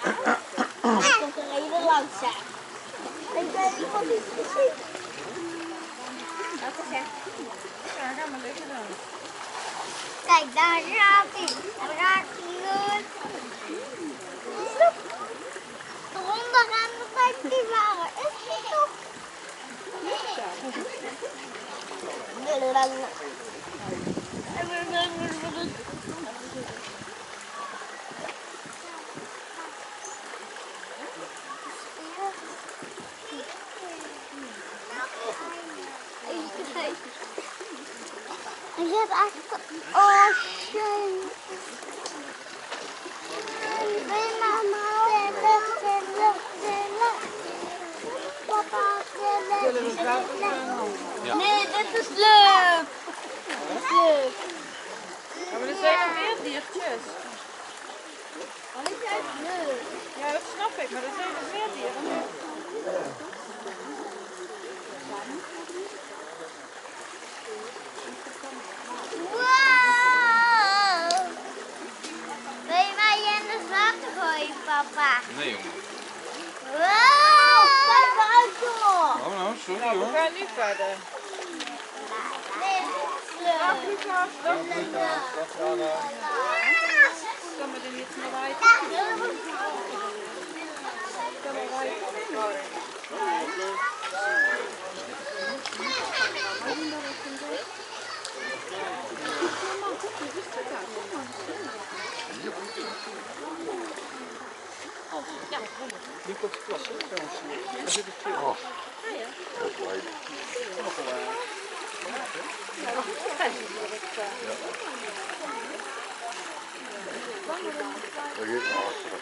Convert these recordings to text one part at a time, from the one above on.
Hij komt er even langzaam. Ik weet niet wat is gezien. Wat is het? Ja, ga maar liggen dan. Kijk, daar gaat hij. Daar gaat hij. Eronder gaan we bij die waren. Is die toch? Hij zit achter. Oh, shit. Nee, mama. Papa, Ja. nee, dit is leuk. Dit is leuk. Ja, maar er zijn nog meer diertjes. Dit is leuk. Ja, dat snap ik, maar er zijn nog meer dieren nu. Wow! Wil je mij in het water gooien, papa? Nee, jongen. Wow! Kijk uit, joh! Oh, nou, sorry Nou, we hoor. gaan nu verder. Nee, dit is leuk. Dag Lucas, dag Lucas. Kan me er niet meer uit. Kan er uit. Die komt de klas, hè, trouwens. Daar zit ik terug. Oh. Dat is leuk. Nog wel. Daar gaat naar achteren.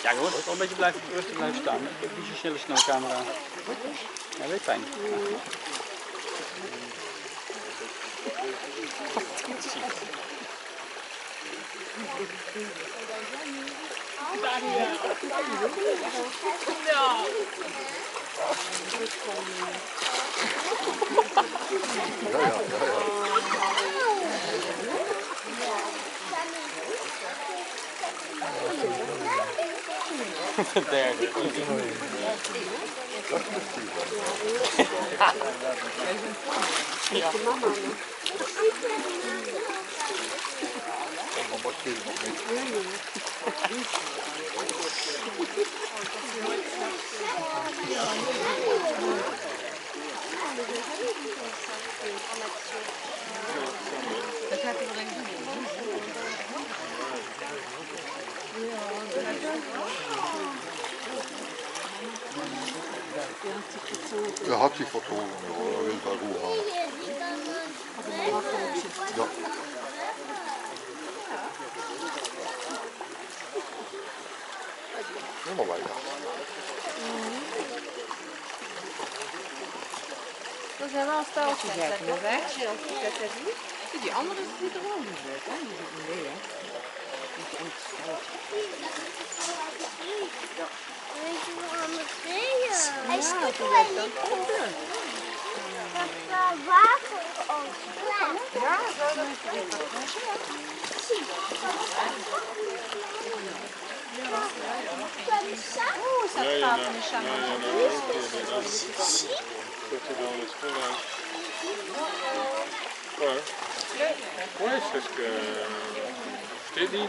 Ja hoor, wel een beetje rustig blijven staan. Niet zo snel snel camera. Ja, weet fijn. De derde. Ja. Dat gaat er wel in doen. Dat had hij vertonen, hoor. Dat wil ik wel goed halen. Ja. Helemaal weinig. Dat zijn wel een steltje zetten, hè? Die andere zit er wel niet uit, hè? Die zit niet mee, hè? Weet je wat anders deden? Hij stopt mij niet op. Dat is water ook. Ja, zo dat is Oeh, is dat gaaf van de champagne? Ой, Сашка, впереди.